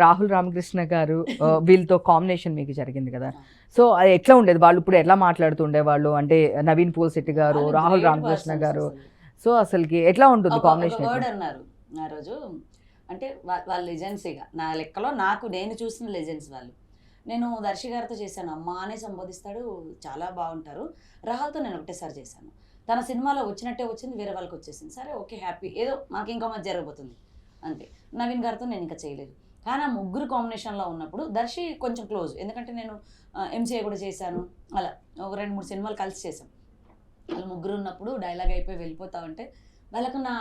రాహుల్ రామకృష్ణ గారు వీళ్ళతో కాంబినేషన్ మీకు జరిగింది కదా, సో అది ఎట్లా ఉండేది? వాళ్ళు ఇప్పుడు ఎట్లా మాట్లాడుతుండే వాళ్ళు, అంటే నవీన్ పోల్శెట్టి గారు, రాహుల్ రామకృష్ణ గారు, సో అసలుకి ఎట్లా ఉంటుంది కాంబినేషన్? వర్డ్ అన్నారు ఆ రోజు, అంటే వాళ్ళు లెజెండ్సీగా నా లెక్కలో, నేను చూసిన లెజెండ్స్ వాళ్ళు. నేను దర్శి గారితో చేశాను, అమ్మా అనే సంబోధిస్తాడు, చాలా బాగుంటారు. రాహుల్తో నేను ఒకటేసారి చేశాను. తన సినిమాలో వచ్చినట్టే వచ్చింది, వేరే వాళ్ళకి వచ్చేసింది. సరే ఓకే, హ్యాపీ, ఏదో మనకి ఇంకో మధ్య జరగబోతుంది అంతే. నవీన్ గారితో నేను ఇంకా చేయలేదు. కానీ ఆ ముగ్గురు కాంబినేషన్లో ఉన్నప్పుడు దర్శి కొంచెం క్లోజ్, ఎందుకంటే నేను ఎంసీఏ కూడా చేశాను, అలా ఒక 2-3 సినిమాలు కలిసి చేశాం. వాళ్ళు ముగ్గురు ఉన్నప్పుడు డైలాగ్ అయిపోయి వెళ్ళిపోతా ఉంటే వాళ్ళకు నా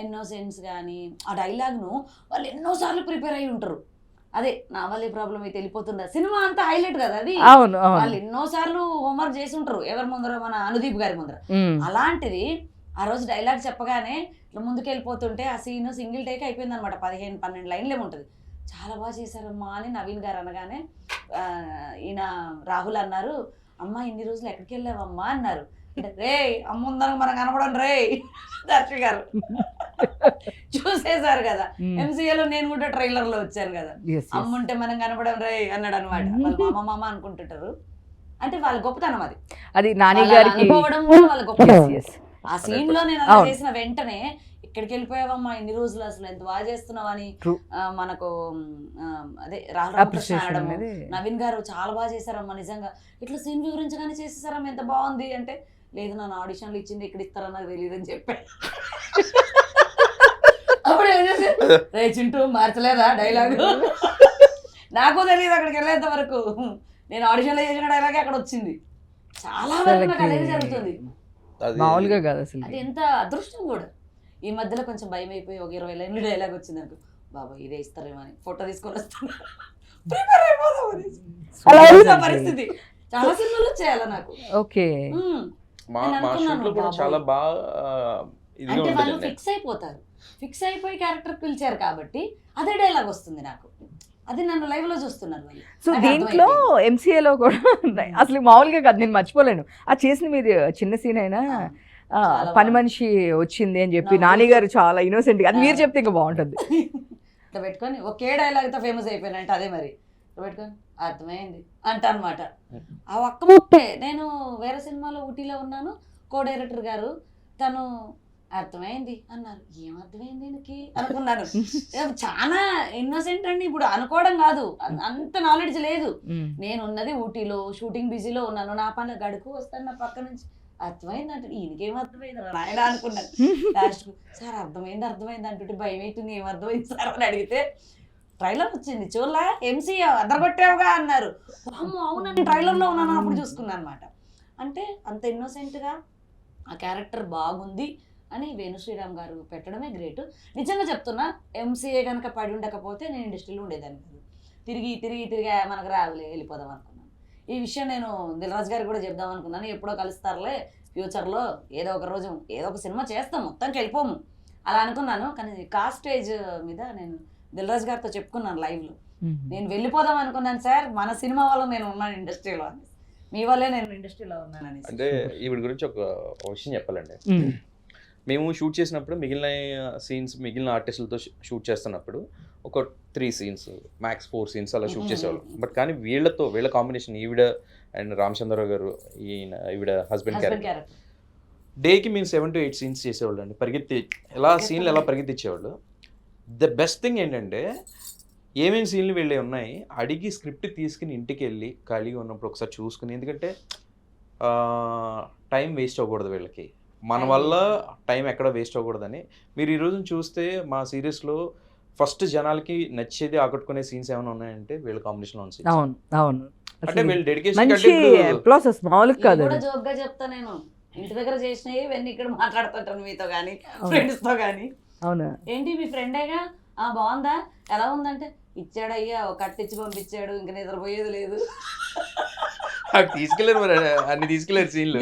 ఇన్నోసెన్స్ కానీ ఆ డైలాగ్ను వాళ్ళు ఎన్నోసార్లు ప్రిపేర్ అయ్యి ఉంటారు. అదే నా వల్ల ప్రాబ్లం అయితే వెళ్ళిపోతుందా సినిమా అంతా హైలైట్ కదా అది. వాళ్ళు ఎన్నోసార్లు హోంవర్క్ చేసి ఉంటారు, ఎవరి ముందర, మన అనుదీప్ గారి ముందర. అలాంటిది ఆ రోజు డైలాగ్ చెప్పగానే ఇట్లా ముందుకు వెళ్ళిపోతుంటే ఆ సీన్ సింగిల్ టేక్ అయిపోయింది అనమాట. 15-12 లైన్లు ఏముంటుంది. చాలా బాగా చేశారమ్మా అని నవీన్ గారు అనగానే ఈయన రాహుల్ అన్నారు, అమ్మ ఇన్ని రోజులు ఎక్కడికి వెళ్ళావమ్మా అన్నారు. అంటే రే అమ్మ ఉందని మనం కనపడం రే దర్శి గారు చూసేశారు కదా. ఎంసీఏలో నేను కూడా ట్రైలర్ లో వచ్చాను కదా, అమ్ముంటే మనం కనపడం రే అన్నాడు అనమాట. వాళ్ళు మామ అనుకుంటుంటారు, అంటే వాళ్ళ గొప్పతనం అది. అది నాని గారికి అనుకోవడం కూడా వాళ్ళ గొప్పతనం. ఆ సీన్ లో నేను అలా చేసిన వెంటనే ఇక్కడికి వెళ్ళిపోయావమ్మా ఇన్ని రోజులు, అసలు ఎంత బాగా చేస్తున్నావు అని మనకు అదే రామకృష్ణ అనడం, నవీన్ గారు చాలా బాగా చేశారమ్మా నిజంగా, ఇట్లా సీన్ వివరించగానే చేసేసారమ్మా ఎంత బాగుంది అంటే, లేదు నన్ను ఆడిషన్లు ఇచ్చింది ఇక్కడ ఇస్తారని నాకు తెలియదు అని చెప్పాడు. అప్పుడు ఏం చేసి రే చింటూ మార్చలేదా డైలాగ్, నాకు తెలియదు అక్కడికి వెళ్ళేంత వరకు, నేను ఆడిషన్లో చేసిన డైలాగే అక్కడ వచ్చింది. చాలా వరకు నాకు అనేది జరుగుతుంది, మామూలుగా కాదు అసలు. అది ఎంత అదృష్టం కూడా. ఈ మధ్యలో కొంచెం భయం అయిపోయి ఒక 20 లైన్లు డైలాగ్ వచ్చింది అనుకో, బాబా ఇదే ఇస్తారేమో అని ఫోటో తీసుకొని వస్తాను, ప్రిపేర్ అయిపోదాం పరిస్థితి. చాలా సినిమాలు చేయాలి నాకు. ఓకే, చాలా బాగా అంటే వాళ్ళు ఫిక్స్ అయిపోతారు, ఫిక్స్ అయిపోయి క్యారెక్టర్ పిలిచారు కాబట్టి అదే డైలాగ్ వస్తుంది నాకు. అది నన్ను లైవ్ లో చూస్తున్నారు. సో దీంట్లో ఎంసీఏలో కూడా అసలు మామూలుగా కాదు, నేను మర్చిపోలేను ఆ చేసిన మీరు చిన్న సీన్ అయినా పని మనిషి వచ్చింది అని చెప్పి నాని గారు చాలా ఇన్నోసెంట్ గా, అది మీరు చెప్తే ఇంకా బాగుంటుంది. ఇట్లా పెట్టుకొని ఒకే డైలాగ్ తో ఫేమస్ అయిపోయినంటే అదే మరి ఇట్లా పెట్టుకొని అర్థమైంది అంట అనమాట. ఆ ఒక్క ముప్పే నేను వేరే సినిమాలో ఊటీలో ఉన్నాను, కో డైరెక్టర్ గారు తను అర్థమైంది అన్నారు, ఏం అర్థమైంది దీనికి అనుకున్నాను. చాలా ఇన్నోసెంట్ అండి, ఇప్పుడు అనుకోవడం కాదు, అంత నాలెడ్జ్ లేదు. నేను ఉన్నది ఊటీలో షూటింగ్ బిజీలో ఉన్నాను, నా పని గడుకు వస్తాను నా పక్క నుంచి, అర్థమైంది అంటే ఈయనకేం అర్థమైంది నాయన అనుకున్నాను. లాస్ట్కు సార్ అర్థమైంది అంటుంటే భయం అవుతుంది, ఏం అర్థమైంది సార్ అని అడిగితే ట్రైలర్ వచ్చింది చూడలా ఎంసీ అదరగొట్టావుగా అన్నారు. అవునండి ట్రైలర్లో ఉన్నాను అప్పుడు చూసుకున్నాను అనమాట. అంటే అంత ఇన్నోసెంట్గా ఆ క్యారెక్టర్ బాగుంది అని వేణు శ్రీరామ్ గారు పెట్టడమే గ్రేట్. నిజంగా చెప్తున్నా, ఎంసీఏ కనుక పడి ఉండకపోతే నేను ఇండస్ట్రీలో ఉండేదాన్ని కాదు. తిరిగి మనకు రావులే వెళ్ళిపోదాం అనుకున్నాను. ఈ విషయం నేను దిల్రాజ్ గారికి కూడా చెప్దాం అనుకున్నాను, ఎప్పుడో కలుస్తారులే ఫ్యూచర్లో, ఏదో ఒక రోజు ఏదో ఒక సినిమా చేస్తాం, మొత్తానికి వెళ్ళిపోము అలా అనుకున్నాను. కానీ కాస్టేజ్ మీద నేను దిల్రాజ్ గారితో చెప్పుకున్నాను లైవ్లో, నేను వెళ్ళిపోదాం అనుకున్నాను సార్, మన సినిమా వల్ల నేను ఉన్నాను ఇండస్ట్రీలో అని, మీ వల్లే నేను ఇండస్ట్రీలో ఉన్నానని. అంటే ఈవిడ గురించి ఒక విషయం చెప్పాలండి. మేము షూట్ చేసినప్పుడు మిగిలిన సీన్స్ మిగిలిన ఆర్టిస్టులతో షూట్ చేస్తున్నప్పుడు ఒక 3 సీన్స్ మ్యాక్స్ 4 సీన్స్ అలా షూట్ చేసేవాళ్ళం. బట్ కానీ వీళ్ళ కాంబినేషన్ ఈవిడ అండ్ రామచంద్రరావు గారు ఈవిడ హస్బెండ్ క్యారెక్టర్ డేకి మేము 7 to 8 సీన్స్ చేసేవాళ్ళు అండి. సీన్లు ఎలా పరిగెత్తిచ్చేవాళ్ళు. ద బెస్ట్ థింగ్ ఏంటంటే ఏమేమి సీన్లు వీళ్ళే ఉన్నాయి అడిగి స్క్రిప్ట్ తీసుకుని ఇంటికి వెళ్ళి ఖాళీగా ఉన్నప్పుడు ఒకసారి చూసుకుని, ఎందుకంటే టైం వేస్ట్ అవ్వకూడదు వీళ్ళకి, మన వల్ల టైం ఎక్కడ వేస్ట్ అవ్వకూడదని. మీరు ఈ రోజున చూస్తే మా సిరీస్లో ఫస్ట్ జనాలకి నచ్చేది ఆకట్టుకునే సీన్స్ ఏమైనా ఉన్నాయంటే వీళ్ళ కాంబినేషన్ ఉన్న సీన్స్. అవును, అంటే వీళ్ళ డెడికేషన్ జోక్గా చెప్తా, నేను ఇంటి దగ్గర చేసినవి ఇవన్నీ ఇక్కడ మాట్లాడుతుంటాను మీతో కానీ ఫ్రెండ్స్ తో కానీ. అవునా ఏంటి మీ ఫ్రెండేగా బాగుందా ఎలా ఉందంటే, ఇచ్చాడయ్యా ఒక కట్టించి పంపించాడు, ఇంకా నిద్రపోయేది లేదు. తీసుకెళ్ళారు మరి అన్ని తీసుకెళ్ళారు సీన్లు.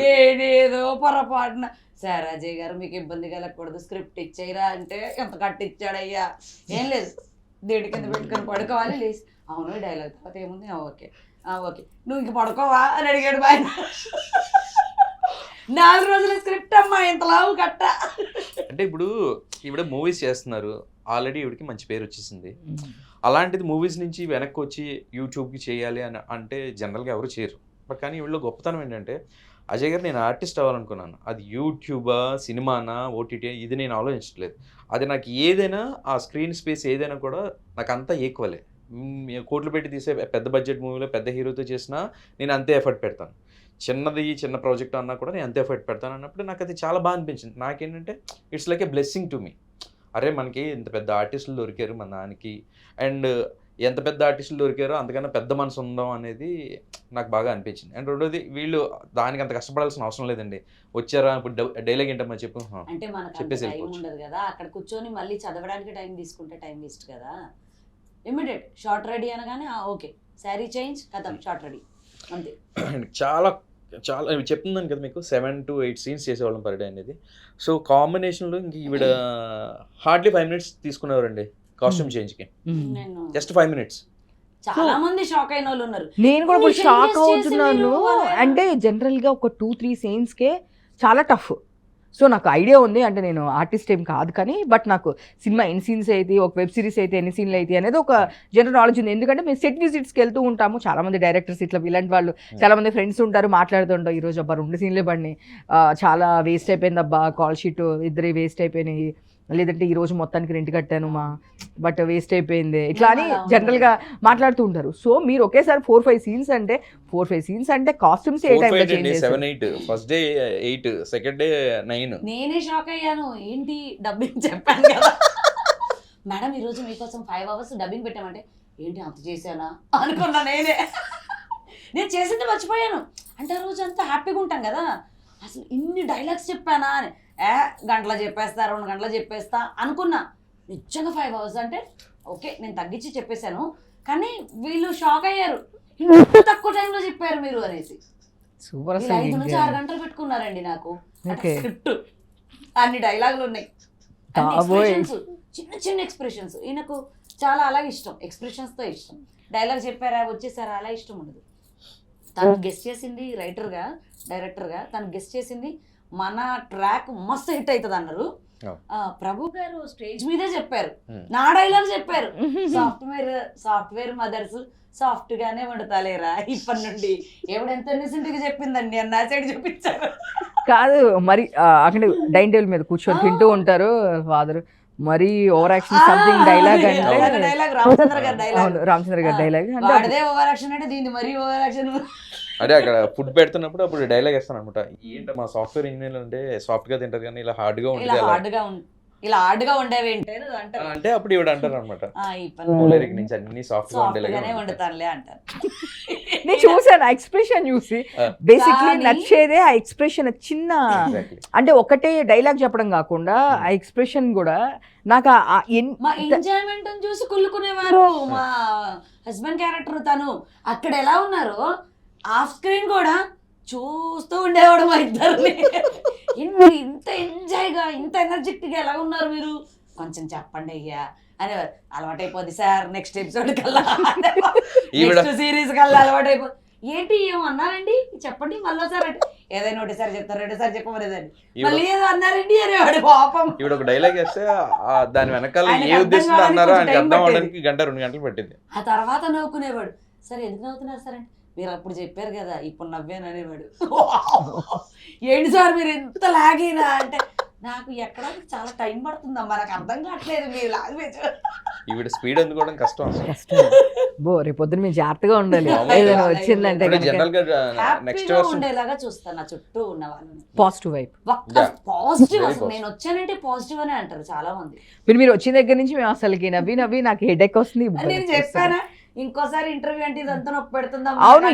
ఏదో పొరపాటున సార్ అజయ్ గారు మీకు ఇబ్బంది కలగకూడదు స్క్రిప్ట్ ఇచ్చేయరా అంటే, ఎంత కట్టిచ్చాడయ్యా, ఏం లేదు దేడి కింద పెట్టుకొని పడుకోవాలి, లేచి అవును డైలాగ్ తర్వాత ఏముంది ఓకే నువ్వు ఇంక పడుకోవా అని అడిగాడు బాయ్. 4 రోజుల స్క్రిప్ట్ అమ్మా ఇంత లావు కట్ట. అంటే ఇప్పుడు ఈవిడ మూవీస్ చేస్తున్నారు, ఆల్రెడీ ఈవిడికి మంచి పేరు వచ్చేసింది. అలాంటిది మూవీస్ నుంచి వెనక్కి వచ్చి యూట్యూబ్కి చేయాలి అని అంటే జనరల్గా ఎవరు చేయరు. బట్ కానీ వీళ్ళు గొప్పతనం ఏంటంటే అజయ్ గారు నేను ఆర్టిస్ట్ అవ్వాలనుకున్నాను, అది యూట్యూబా, సినిమానా, ఓటీటీ ఇది నేను ఆలోచించట్లేదు. అది నాకు ఏదైనా ఆ స్క్రీన్ స్పేస్ ఏదైనా కూడా నాకు అంతా ఈక్వలే. కోట్లు పెట్టి తీసే పెద్ద బడ్జెట్ మూవీలో పెద్ద హీరోతో చేసినా నేను అంతే ఎఫర్ట్ పెడతాను, చిన్న ప్రాజెక్ట్ అన్నా కూడా నేను అంతే ఎఫర్ట్ పెడతాను అన్నప్పుడు నాకు అది చాలా బాగా అనిపించింది. నాకేంటంటే it's like a blessing to me. అరే మనకి ఇంత పెద్ద ఆర్టిస్టులు దొరికారు మన దానికి, అండ్ ఎంత పెద్ద ఆర్టిస్టులు దొరికారో అంతకన్నా పెద్ద మనసు ఉందాం అనేది నాకు బాగా అనిపించింది. అండ్ రెండోది వీళ్ళు దానికి అంత కష్టపడాల్సిన అవసరం లేదండి, వచ్చారా ఇప్పుడు డైలాగ్ ఏంటమ్మా చెప్పు అంటే మనకు చెప్పేసి టైం వెళ్ళిపోవచ్చు. ఉండదు కదా, అక్కడ కూర్చొని మళ్ళీ చదవడానికి టైం తీసుకుంటే టైం వేస్ట్ కదా. ఇమ్మీడియట్ షార్ట్ రెడీ అనగానే ఓకే శారీ చేంజ్ కథం షార్ట్ రెడీ అంతే. చాలా చాలా చెప్తున్నాను కదా మీకు 7 to 8 సీన్స్ చేసేవాళ్ళం పర్ డే అనేది. సో కాంబినేషన్లో ఇంక ఈవిడ హార్డ్లీ 5 minutes తీసుకునేవారండి కాస్ట్యూమ్ చేంజ్కి, నేను జస్ట్ 5 minutes. చాలా మంది షాక్ అయిన వాళ్ళు ఉన్నారు. నేను కూడా ఇప్పుడు Changes షాక్ చేసి అవుతున్నాను. మీరు వాళ్ళ- అంటే జనరల్గా ఒక 2-3 సీన్స్కే చాలా టఫ్. సో నాకు ఐడియా ఉంది, అంటే నేను ఆర్టిస్ట్ ఏం కాదు కానీ, బట్ నాకు సినిమా ఎన్ని సీన్స్ అయితే, ఒక వెబ్ సిరీస్ అయితే ఎన్ని సీన్లు అయితే అనేది ఒక జనరల్ నాలెడ్జ్ ఉంది. ఎందుకంటే మేము సెట్ విజిట్స్కి వెళ్తూ ఉంటాము, చాలా మంది డైరెక్టర్స్ ఇట్లా ఇలాంటి వాళ్ళు చాలా మంది ఫ్రెండ్స్ ఉంటారు, మాట్లాడుతుంటాం. ఈరోజు అబ్బా 2 సీన్లే పడినాయి, చాలా వేస్ట్ అయిపోయింది అబ్బా, కాల్ షీట్ ఇద్దరే వేస్ట్ అయిపోయినాయి, లేదంటే ఈరోజు మొత్తానికి రెంట్ కట్టాను బట్ వేస్ట్ అయిపోయింది, ఇట్లా అని జనరల్గా మాట్లాడుతూ ఉంటారు. సో మీరు ఒకేసారి 4-5 సీన్స్ అంటే కాస్ట్యూమ్స్ ఏ టైంలో చేంజ్ చేస్తారు? 7-8 ఫస్ట్ డే 8 సెకండ్ డే 9. నేనే షాక్ అయ్యాను, ఏంటి డబ్బింగ్ చెప్పాను కదా మేడం ఈరోజు మీకోసం 5 hours డబ్బింగ్ పెట్టామంటే ఏంటి అంత చేశానా అనుకున్నా. నేను చేసింది మర్చిపోయాను. అంటే ఆ రోజు అంతా హ్యాపీగా ఉంటాం కదా, అసలు ఇన్ని డైలాగ్స్ చెప్పానా అని. గంటలో చెప్పేస్తా 2 గంటలో చెప్పేస్తా అనుకున్నా. నిజంగా 5 hours అంటే ఓకే నేను తగ్గించి చెప్పేశాను, కానీ వీళ్ళు షాక్ అయ్యారు, ఇంత తక్కువ టైంలో చెప్పారు మీరు అనేసి. సూపర్. 5 నుంచి 6 గంటలు పెట్టుకున్నారండి నాకు Okay. స్క్రిప్ట్. అన్ని డైలాగులు ఉన్నాయి, చిన్న ఎక్స్ప్రెషన్స్. ఈయనకు చాలా అలాగే ఇష్టం, ఎక్స్ప్రెషన్స్తో ఇష్టం. డైలాగ్ చెప్పారా వచ్చేసారా అలా ఇష్టం ఉండదు. తను గెస్ట్ చేసింది రైటర్గా డైరెక్టర్గా, తను గెస్ట్ చేసింది మన ట్రాక్ మస్తు హిట్ అవుతుంది అన్నారు. ప్రభు గారు స్టేజ్ మీదే చెప్పారు, నా డైలాగ్ చెప్పారు, సాఫ్ట్వేర్ మదర్స్ సాఫ్ట్ గానే వండుతాలేరా ఇప్పటి నుండి. ఎవడెంత రీసెంట్గా చెప్పిందండి అన్న సైడ్ చూపించారు. కాదు మరి అక్కడ డైనింగ్ టేబుల్ మీద కూర్చొని తింటూ ఉంటారు ఫాదర్, మరి ఓవర్ యాక్షన్ సంథింగ్ డైలాగ్ అంటే డైలాగ్ రామచంద్ర గారి డైలాగ్, అవును రామచంద్ర గారి డైలాగ్ వాడిదే ఓవర్ యాక్షన్ అంటే దీన్ని మరీ ఓవర్ యాక్షన్. అదే అక్కడ ఫుడ్ పెడుతున్నప్పుడు అప్పుడు డైలాగ్ వేస్తాను అనమాట, ఏంటి మా సాఫ్ట్వేర్ ఇంజనీర్లు అంటే సాఫ్ట్ గా తింటారు కానీ ఇలా హార్డ్ గా ఉంటుంది ఇలా హార్డ్ గా ఉండేవి అంటారు. అంటే అప్పుడు ఇవిడ అంటారు అనమాట, నుంచి అన్ని సాఫ్ట్ గా గానే వండుతానులే అంటారు. నేను చూసాను ఆ ఎక్స్ప్రెషన్ చూసి, బేసిక్లీ నచ్చేదే ఆ ఎక్స్ప్రెషన్. చిన్న అంటే ఒకటే డైలాగ్ చెప్పడం కాకుండా ఆ ఎక్స్ప్రెషన్ కూడా నాకు మా ఎంజాయ్మెంట్ చూసి కుళ్ళుకునేవారు. మా హస్బెండ్ క్యారెక్టర్ తను అక్కడ ఎలా ఉన్నారు, ఆఫ్ స్క్రీన్ కూడా చూస్తూ ఉండేవాడు మా ఇద్దరిని. ఇంత ఎంజాయ్గా ఇంత ఎనర్జెటిక్గా ఎలా ఉన్నారు మీరు, కొంచెం చెప్పండి అయ్యా అనేవారు. అలవాటైపోద్ది సార్, నెక్స్ట్ ఎపిసోడ్ కల్లా నెక్స్ట్ సిరీస్ కల్లా అలవాటైపోద్ది. ఏంటి ఏమో అన్నారండి చెప్పండి మళ్ళీ సార్ అంటే ఏదైనా ఒకటిసారి చెప్తారు, రెండోసారి చెప్పమనేదండి, మళ్ళీ ఏదో అన్నారండి అనేవాడు. పాపం ఈవిడ ఒక డైలాగ్ వేస్తే దాని వెనకాల ఏ ఉద్దేశంతో అన్నారో ఆయనకి అర్థం అవడానికి 1-2 గంటలు పట్టింది. ఆ తర్వాత నవ్వుకునేవాడు, సరే ఎందుకు నవ్వుతున్నారు సార్ అంటే మీరు అప్పుడు చెప్పారు కదా ఇప్పుడు నవ్వాను అనేవాడు. ఏంటి సార్ మీరు ఎంత లాగేనా అంటే నాకు ఎక్కడ చాలా టైం పడుతుందమ్మా, నాకు అర్థం కావట్లేదు మీరు లాంగ్వేజ్. ఈవిడ స్పీడ్ అందుకోవడం కష్టం బో రేపు పొద్దున మీరు జాగ్రత్తగా ఉండాలి, ఏదైనా వచ్చిందంటే జనరల్ గా నెక్స్ట్ హ్యాపీగా ఉండేలాగా చూస్తాను నా చుట్టూ ఉన్న వాళ్ళని. పాజిటివ్ వైపు, పాజిటివ్. అసలు నేను వచ్చానంటే పాజిటివ్ అనే అంటారు చాలా మంది. మీరు వచ్చిన దగ్గర నుంచి మేము అసలుకి నవ్వి నాకు హెడేక్ వస్తుంది. నేను చెప్పానా ఇంకోసారి ఇంటర్వ్యూ అంటే ఇదంతా నొప్పి పెడుతుందా? అవును,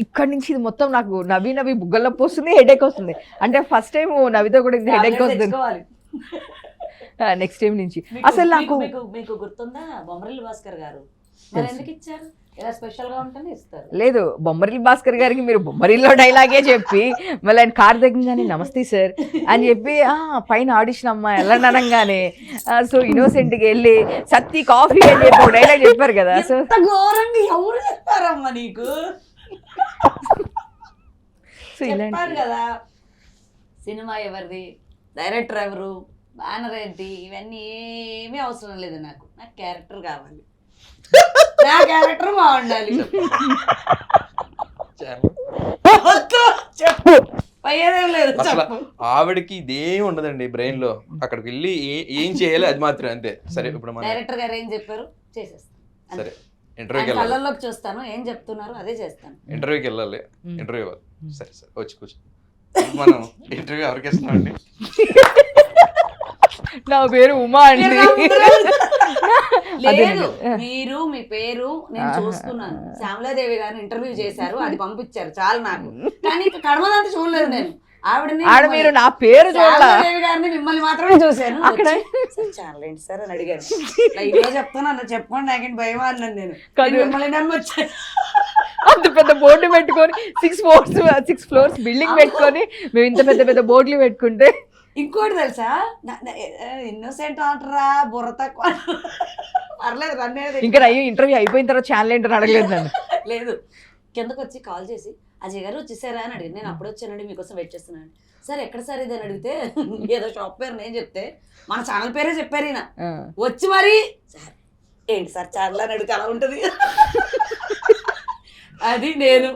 ఇక్కడ నుంచి ఇది మొత్తం నాకు నవ్వి బుగ్గల నొప్పి వస్తుంది, హెడేక్ వస్తుంది. అంటే ఫస్ట్ టైం నవ్వితో కూడా హెడేక్ వస్తుంది, నెక్స్ట్ టైం నుంచి అసలు నాకు. మీకు గుర్తుందా బొమ్మరిల్లి భాస్కర్ గారు మరి ఎందుకు ఇచ్చారు? ఇలా స్పెషల్ గా ఉంటేనే ఇస్తారు. లేదు, బొమ్మరిల్లి భాస్కర్ గారికి మీరు బొమ్మరిల్లో డైలాగే చెప్పి మళ్ళీ ఆయన కార్ దగ్గరగానే నమస్తే సార్ అని చెప్పి పైన ఆడిషన్ అమ్మా వెళ్ళండి అనగానే సో ఇన్నోసెంట్కి వెళ్ళి సత్తి కాఫీ అని చెప్పి ఒక డైలాగ్ చెప్పారు కదా. సో ఘోరంగా ఎవరు చెప్పారమ్మా నీకు? సో చెప్పారు కదా, సినిమా ఎవరిది, డైరెక్టర్ ఎవరు, బ్యానర్ ఏంటి, ఇవన్నీ ఏమీ అవసరం లేదు. నాకు క్యారెక్టర్ కావాలి. నా క్యారెక్టర్ బాగుండాలి. చెప్పు పోయేదేం లేదు. అసలు చెప్పు. ఆవిడకి ఇదేం ఉండదండి బ్రెయిన్ లో. అక్కడికి వెళ్ళి ఏం చేయాలి అది మాత్రం అంతే. సరే ఇప్పుడు మన డైరెక్టర్ గారు ఏం చెప్పారు చేసేస్తాను. సరే ఇంటర్వ్యూకి వెళ్ళాలి, కళ్ళల్లోకి చూస్తాను, ఏం చెప్తున్నారు అదే చేస్తాను. ఇంటర్వ్యూకి వెళ్ళాలి, ఇంటర్వ్యూ ఇవ్వాలి. సరే సరే వచ్చి కూర్చో. మనం ఇంటర్వ్యూ ఎవరికి ఇస్తున్నామండి? నా పేరు ఉమా అండి. లేదు మీరు మీ పేరు నేను చూస్తున్నాను. శ్యామలాదేవి గారు ఇంటర్వ్యూ చేశారు, అది పంపించారు చాలు నాకు. కానీ ఇక కడమదంతా చూడలేదు నేను. ఆడ మీరు నా పేరు చూడాలి. శ్యామలాదేవి గారిని మిమ్మల్ని మాత్రమే చూశాను. అక్కడ చాలా ఏంటి సార్ అని అడిగాను. ఇలా చెప్తాను చెప్పండి నాకేంటి భయం అన్నాను నేను. మిమ్మల్ని నమ్మొచ్చాను. అంత పెద్ద బోర్డు పెట్టుకొని 6 floors బిల్డింగ్ పెట్టుకొని మేము ఇంత పెద్ద పెద్ద బోర్డులు పెట్టుకుంటే. ఇంకోటి తెలుసా, ఇన్నోసెంట్ అంటారా బుర్ర తక్కువ. పర్లేదు రన్నేది. ఇంకా అయ్యో ఇంటర్వ్యూ అయిపోయిన తర్వాత ఛానల్ ఏంటని అడగలేదు నన్ను. లేదు కిందకు వచ్చి కాల్ చేసి అజయ్ గారు వచ్చేసారా అని అడిగి, నేను అప్పుడు వచ్చానండి మీకోసం వెయిట్ చేస్తున్నాను. సార్ ఎక్కడ సార్ ఇది అని అడిగితే ఏదో షాప్ పేరు నేను చెప్తే మన ఛానల్ పేరే చెప్పారు ఈయన. వచ్చి మరి సార్ ఏంటి సార్ ఛానల్ అని అడిగితే అలా ఉంటుంది. అది నేను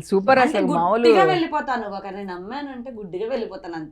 సూపర్. అసలు మామూలు గుడ్డిగా వెళ్ళిపోతాను. ఒకరిని నమ్మానంటే గుడ్డిగా వెళ్ళిపోతాను అంతే.